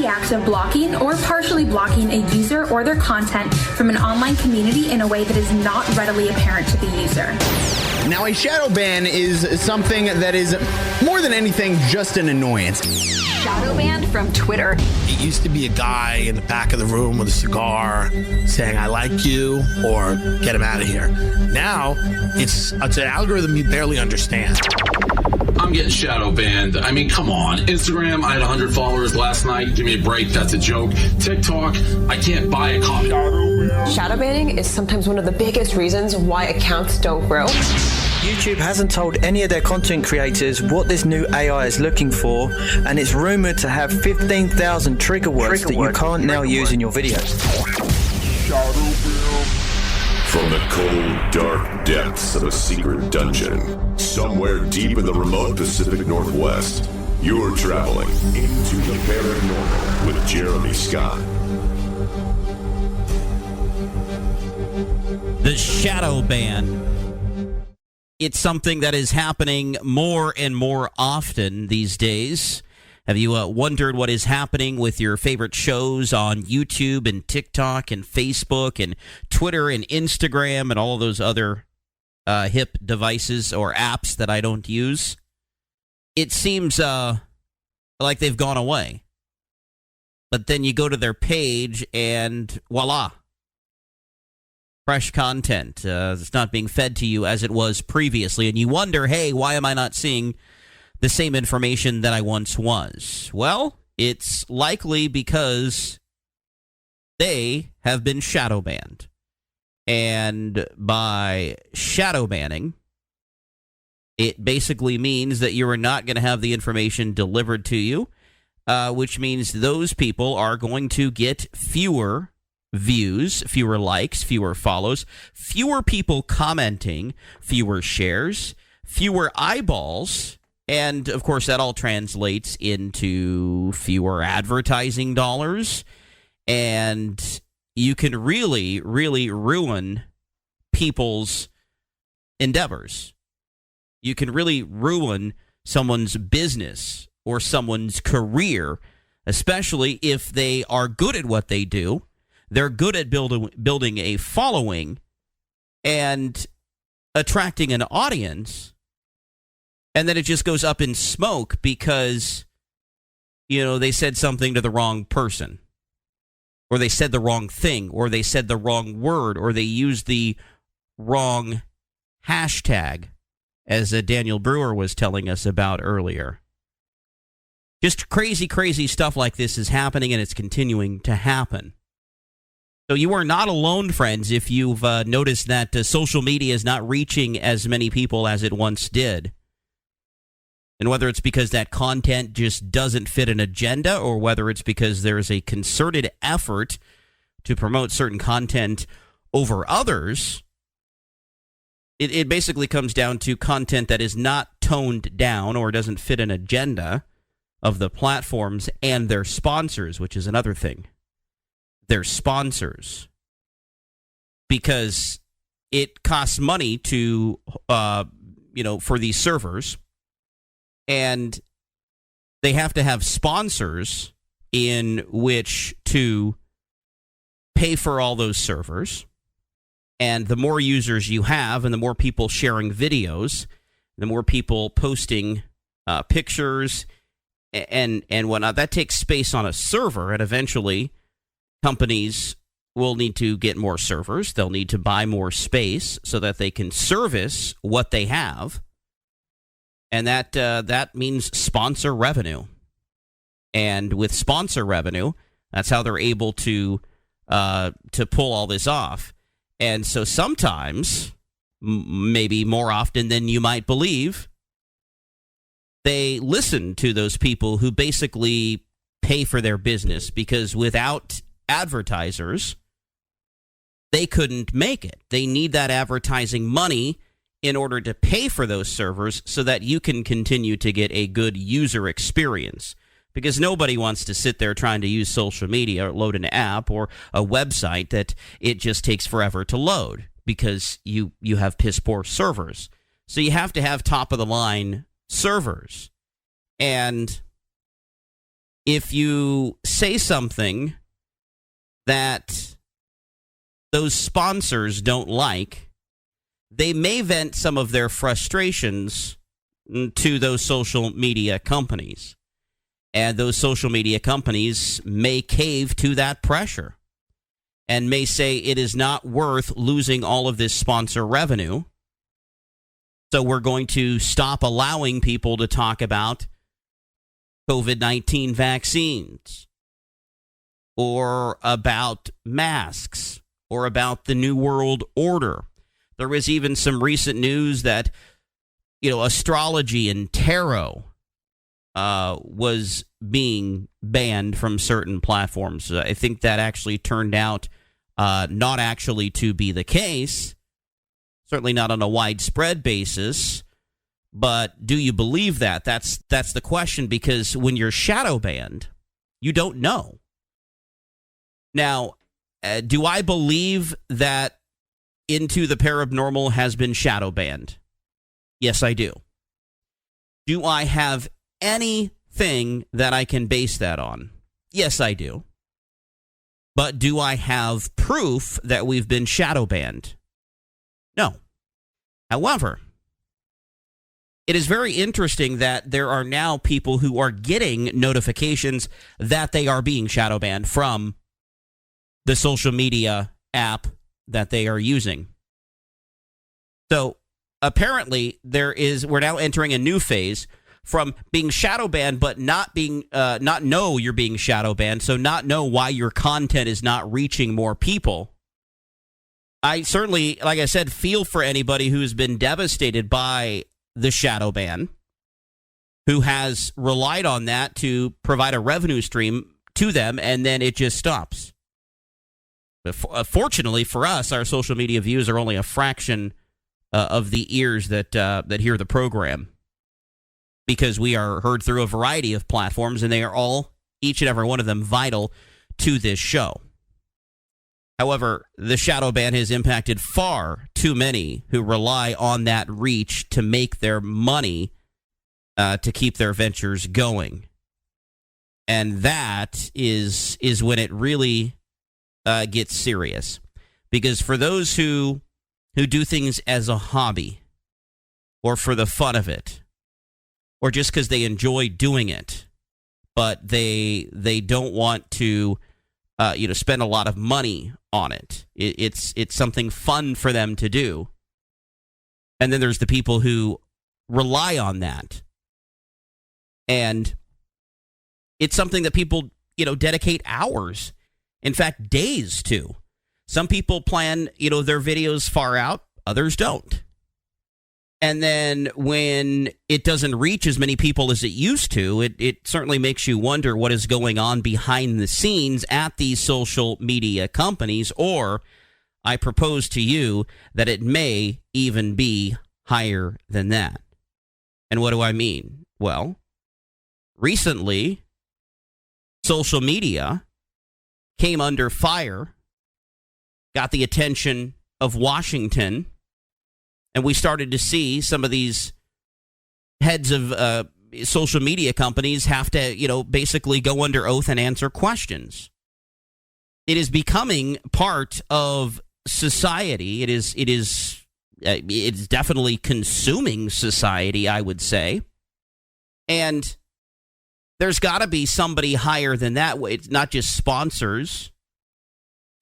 act of blocking or partially blocking a user or their content from an online community in a way that is not readily apparent to the user. Now, a shadow ban is something that is more than anything just an annoyance. Shadow banned from Twitter? It used to be a guy in the back of the room with a cigar saying, I like you, or get him out of here. Now, it's an algorithm you barely understand. I'm getting shadow banned. I mean, come on. Instagram, I had 100 followers last night. Give me a break. That's a joke. TikTok, I can't buy a copy. Shadow banning is sometimes one of the biggest reasons why accounts don't grow. YouTube hasn't told any of their content creators what this new AI is looking for, and it's rumored to have 15,000 trigger words that you can't now use in your videos. From the cold, dark depths of a secret dungeon, somewhere deep in the remote Pacific Northwest, you're traveling into the paranormal with Jeremy Scott. The shadow ban. It's something that is happening more and more often these days. Have you wondered what is happening with your favorite shows on YouTube and TikTok and Facebook and Twitter and Instagram and all of those other hip devices or apps that I don't use? It seems like they've gone away. But then you go to their page and voila. Fresh content. It's not being fed to you as it was previously. And you wonder, hey, why am I not seeing the same information that I once was? Well, it's likely because they have been shadow banned. And by shadow banning, it basically means that you are not going to have the information delivered to you, which means those people are going to get fewer views, fewer likes, fewer follows, fewer people commenting, fewer shares, fewer eyeballs, and of course that all translates into fewer advertising dollars, and you can really, really ruin people's endeavors. You can really ruin someone's business or someone's career, especially if they are good at what they do. They're good at building a following and attracting an audience, and then it just goes up in smoke because, you know, they said something to the wrong person, or they said the wrong thing, or they said the wrong word, or they used the wrong hashtag, as Daniel Brewer was telling us about earlier. Just crazy, crazy stuff like this is happening, and it's continuing to happen. So you are not alone, friends, if you've noticed that social media is not reaching as many people as it once did. And whether it's because that content just doesn't fit an agenda, or whether it's because there is a concerted effort to promote certain content over others, it basically comes down to content that is not toned down or doesn't fit an agenda of the platforms and their sponsors, which is another thing. Their sponsors, because it costs money to, for these servers, and they have to have sponsors in which to pay for all those servers. And the more users you have, and the more people sharing videos, the more people posting pictures and whatnot, that takes space on a server, and eventually companies will need to get more servers. They'll need to buy more space so that they can service what they have. And that means sponsor revenue. And with sponsor revenue, that's how they're able to pull all this off. And so sometimes, maybe more often than you might believe, they listen to those people who basically pay for their business, because without advertisers, they couldn't make it. They need that advertising money in order to pay for those servers so that you can continue to get a good user experience. Because nobody wants to sit there trying to use social media or load an app or a website that it just takes forever to load because you have piss poor servers. So you have to have top of the line servers. And if you say something that those sponsors don't like, they may vent some of their frustrations to those social media companies. And those social media companies may cave to that pressure and may say it is not worth losing all of this sponsor revenue. So we're going to stop allowing people to talk about COVID-19 vaccines or about masks or about the New World Order. There was even some recent news that, astrology and tarot was being banned from certain platforms. I think that actually turned out not actually to be the case, certainly not on a widespread basis. But do you believe that? That's the question, because when you're shadow banned, you don't know. Now, do I believe that Into the Paranormal has been shadow banned? Yes, I do. Do I have anything that I can base that on? Yes, I do. But do I have proof that we've been shadow banned? No. However, it is very interesting that there are now people who are getting notifications that they are being shadow banned from the social media app that they are using. So apparently we're now entering a new phase from being shadow banned, but not know you're being shadow banned, so not know why your content is not reaching more people. I certainly, like I said, feel for anybody who's been devastated by the shadow ban, who has relied on that to provide a revenue stream to them, and then it just stops. But fortunately for us, our social media views are only a fraction of the ears that hear the program, because we are heard through a variety of platforms, and they are all, each and every one of them, vital to this show. However, the shadow ban has impacted far too many who rely on that reach to make their money, to keep their ventures going. And that is when it really gets serious. Because for those who do things as a hobby, or for the fun of it, or just because they enjoy doing it, but they don't want to spend a lot of money on it. It's something fun for them to do. And then there's the people who rely on that. And it's something that people, dedicate hours, in fact, days to. Some people plan, their videos far out, others don't. And then when it doesn't reach as many people as it used to, it certainly makes you wonder what is going on behind the scenes at these social media companies, or I propose to you that it may even be higher than that. And what do I mean? Well, recently, social media came under fire, got the attention of Washington, and we started to see some of these heads of social media companies have to, basically go under oath and answer questions. It is becoming part of society. It's definitely consuming society, I would say. And there's got to be somebody higher than that. It's not just sponsors,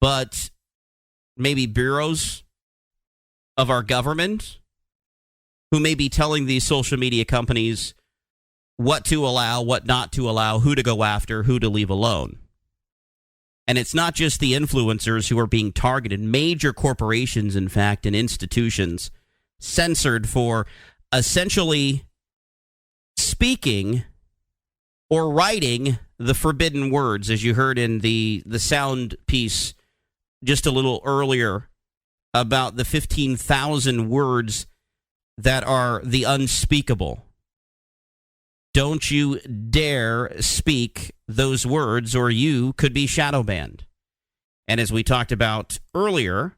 but maybe bureaus of our government who may be telling these social media companies what to allow, what not to allow, who to go after, who to leave alone. And it's not just the influencers who are being targeted. Major corporations, in fact, and institutions censored for essentially speaking or writing the forbidden words, as you heard in the sound piece just a little earlier about the 15,000 words that are the unspeakable. Don't you dare speak those words, or you could be shadow banned. And as we talked about earlier,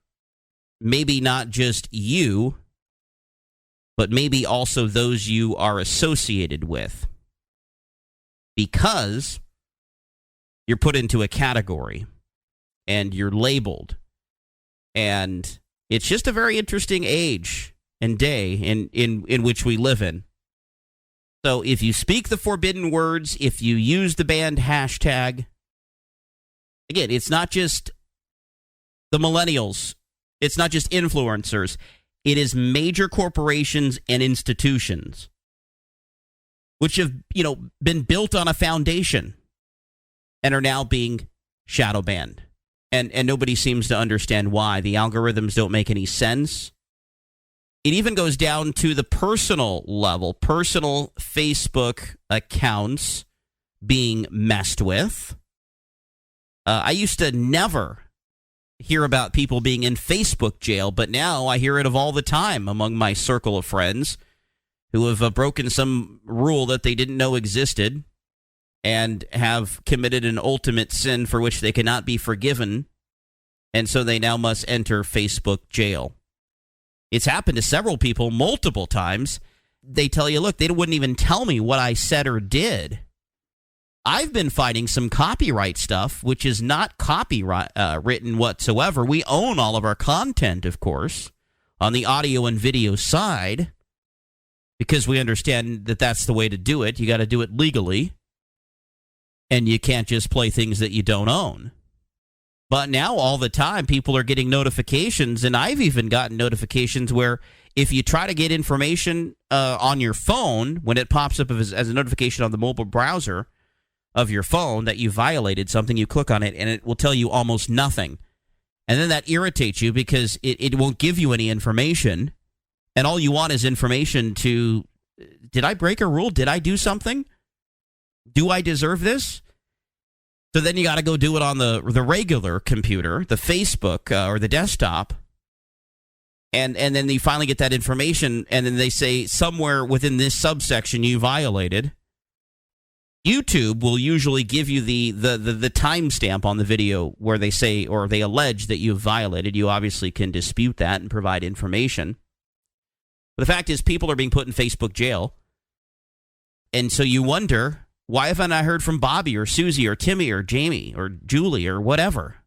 maybe not just you, but maybe also those you are associated with. Because You're put into a category, and you're labeled. And it's just a very interesting age and day in which we live in. So if you speak the forbidden words, if you use the banned hashtag, again, it's not just the millennials. It's not just influencers. It is major corporations and institutions which have, been built on a foundation and are now being shadow banned. And nobody seems to understand why. The algorithms don't make any sense. It even goes down to the personal level, personal Facebook accounts being messed with. I used to never hear about people being in Facebook jail, but now I hear it of all the time among my circle of friends who have broken some rule that they didn't know existed and have committed an ultimate sin for which they cannot be forgiven, and so they now must enter Facebook jail. It's happened to several people multiple times. They tell you, look, they wouldn't even tell me what I said or did. I've been fighting some copyright stuff, which is not copyright written whatsoever. We own all of our content, of course, on the audio and video side, because we understand that that's the way to do it. You got to do it legally, and you can't just play things that you don't own. But now all the time, people are getting notifications, and I've even gotten notifications where if you try to get information on your phone, when it pops up as a notification on the mobile browser of your phone that you violated something, you click on it, and it will tell you almost nothing. And then that irritates you because it won't give you any information, and all you want is information to, did I break a rule? Did I do something? Do I deserve this? So then you got to go do it on the regular computer, the Facebook or the desktop, and then you finally get that information, and then they say somewhere within this subsection you violated. YouTube will usually give you the timestamp on the video where they say or they allege that you've violated. You obviously can dispute that and provide information. But the fact is, people are being put in Facebook jail, and so you wonder, why haven't I heard from Bobby or Susie or Timmy or Jamie or Julie or whatever?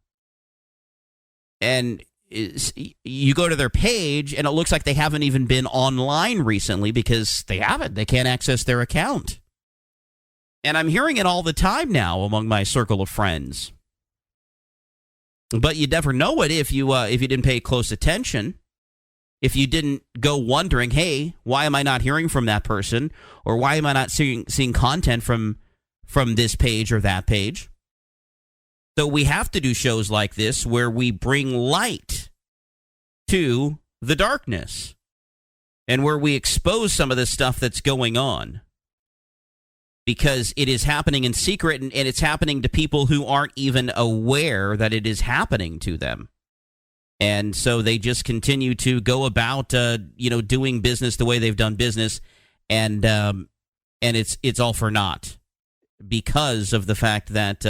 And you go to their page, and it looks like they haven't even been online recently because they haven't. They can't access their account. And I'm hearing it all the time now among my circle of friends. But you never know it if you didn't pay close attention. If you didn't go wondering, hey, why am I not hearing from that person? Or why am I not seeing content from this page or that page? So we have to do shows like this where we bring light to the darkness and where we expose some of the stuff that's going on. Because it is happening in secret, and it's happening to people who aren't even aware that it is happening to them. And so they just continue to go about, doing business the way they've done business, and it's all for naught because of the fact that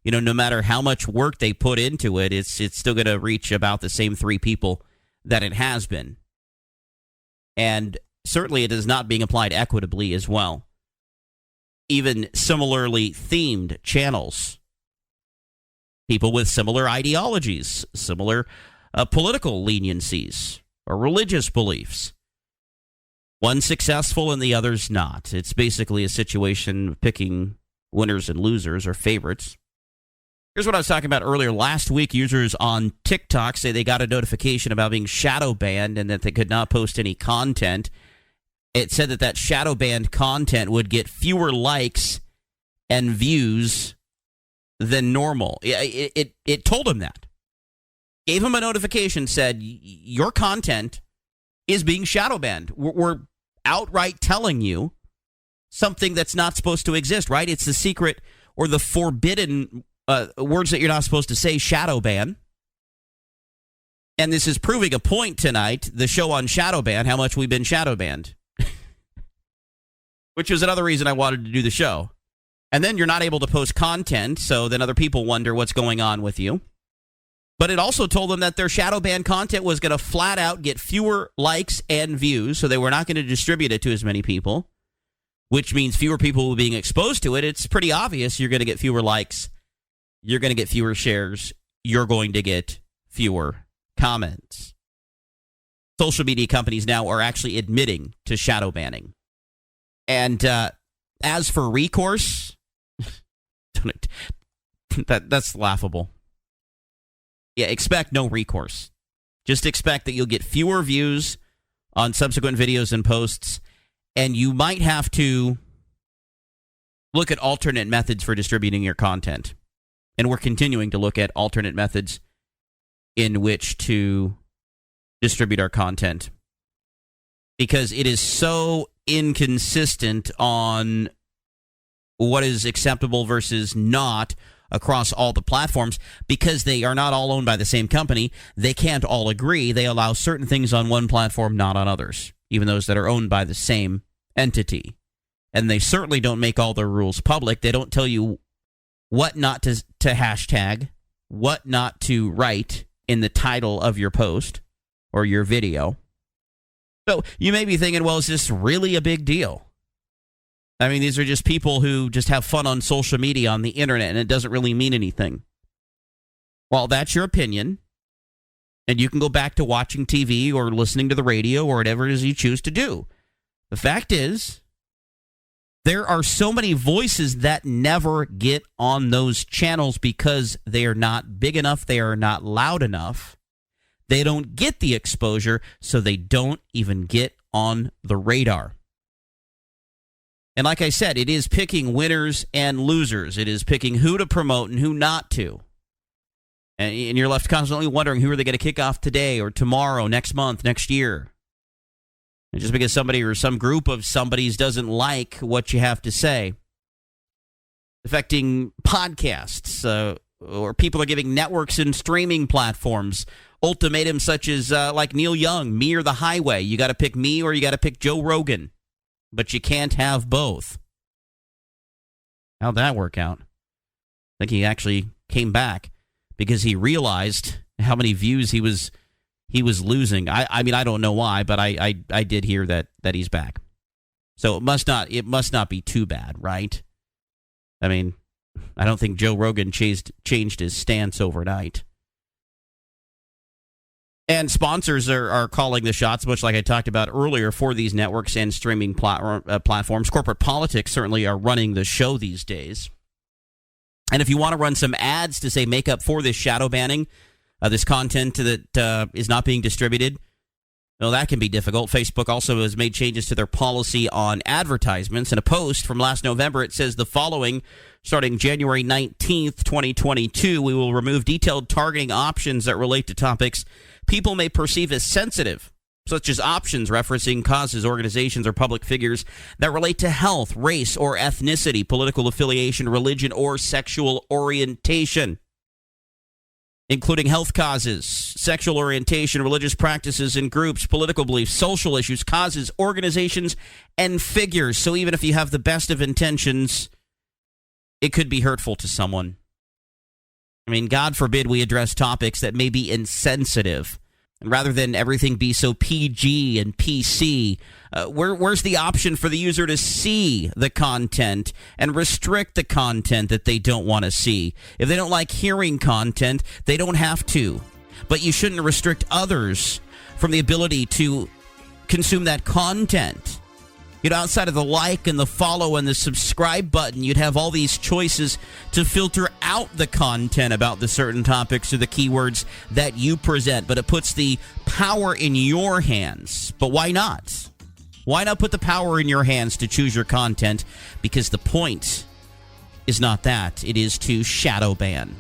no matter how much work they put into it, it's still going to reach about the same 3 people that it has been, and certainly it is not being applied equitably as well. Even similarly themed channels, people with similar ideologies, similar political leniencies or religious beliefs. One successful and the other's not. It's basically a situation of picking winners and losers or favorites. Here's what I was talking about earlier. Last week, users on TikTok say they got a notification about being shadow banned and that they could not post any content. It said that shadow banned content would get fewer likes and views than normal. It told him that. Gave him a notification, said, your content is being shadow banned. We're outright telling you something that's not supposed to exist, right? It's the secret or the forbidden words that you're not supposed to say, shadow ban. And this is proving a point tonight, the show on shadow ban, how much we've been shadow banned. Which was another reason I wanted to do the show. And then you're not able to post content, so then other people wonder what's going on with you. But it also told them that their shadow ban content was going to flat out get fewer likes and views, so they were not going to distribute it to as many people, which means fewer people being exposed to it. It's pretty obvious you're going to get fewer likes you're going to get fewer shares. You're going to get fewer comments. Social media companies now are actually admitting to shadow banning. And as for recourse, that's laughable. Yeah, expect no recourse. Just expect that you'll get fewer views on subsequent videos and posts, and you might have to look at alternate methods for distributing your content. And we're continuing to look at alternate methods in which to distribute our content, because it is so inconsistent on what is acceptable versus not across all the platforms, because they are not all owned by the same company. They can't all agree. They allow certain things on one platform, not on others, even those that are owned by the same entity. And they certainly don't make all their rules public. They don't tell you what not to hashtag, what not to write in the title of your post or your video. So you may be thinking, well, is this really a big deal? I mean, these are just people who just have fun on social media, on the internet, and it doesn't really mean anything. Well, that's your opinion, and you can go back to watching TV or listening to the radio or whatever it is you choose to do. The fact is, there are so many voices that never get on those channels because they are not big enough, they are not loud enough. They don't get the exposure, so they don't even get on the radar. And like I said, it is picking winners and losers. It is picking who to promote and who not to. And you're left constantly wondering, who are they going to kick off today or tomorrow, next month, next year? And just because somebody or some group of somebodies doesn't like what you have to say. Affecting podcasts, or people are giving networks and streaming platforms ultimatums such as like Neil Young, me or the highway. You got to pick me or you got to pick Joe Rogan. But you can't have both. How'd that work out? I think he actually came back because he realized how many views he was losing. I mean, I don't know why, but I did hear that he's back. So it must not be too bad, right? I mean, I don't think Joe Rogan changed his stance overnight. And sponsors are calling the shots, much like I talked about earlier, for these networks and streaming platforms. Corporate politics certainly are running the show these days. And if you want to run some ads to say make up for this shadow banning, this content that is not being distributed, well, that can be difficult. Facebook also has made changes to their policy on advertisements. In a post from last November, it says the following: starting January 19th, 2022, we will remove detailed targeting options that relate to topics people may perceive as sensitive, such as options referencing causes, organizations, or public figures that relate to health, race, or ethnicity, political affiliation, religion, or sexual orientation, including health causes, sexual orientation, religious practices and groups, political beliefs, social issues, causes, organizations, and figures. So even if you have the best of intentions, it could be hurtful to someone. I mean, God forbid we address topics that may be insensitive. And rather than everything be so PG and PC, where's the option for the user to see the content and restrict the content that they don't want to see? If they don't like hearing content, they don't have to. But you shouldn't restrict others from the ability to consume that content. You know, outside of the like and the follow and the subscribe button, you'd have all these choices to filter out the content about the certain topics or the keywords that you present. But it puts the power in your hands. But why not? Why not put the power in your hands to choose your content? Because the point is not that. It is to shadow ban.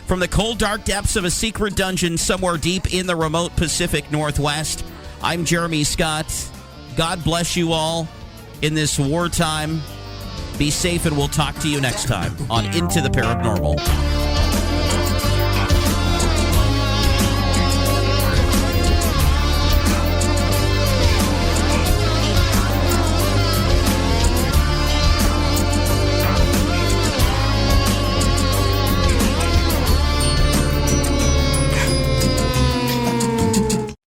From the cold, dark depths of a secret dungeon somewhere deep in the remote Pacific Northwest, I'm Jeremy Scott. God bless you all in this wartime. Be safe, and we'll talk to you next time on Into the Paranormal.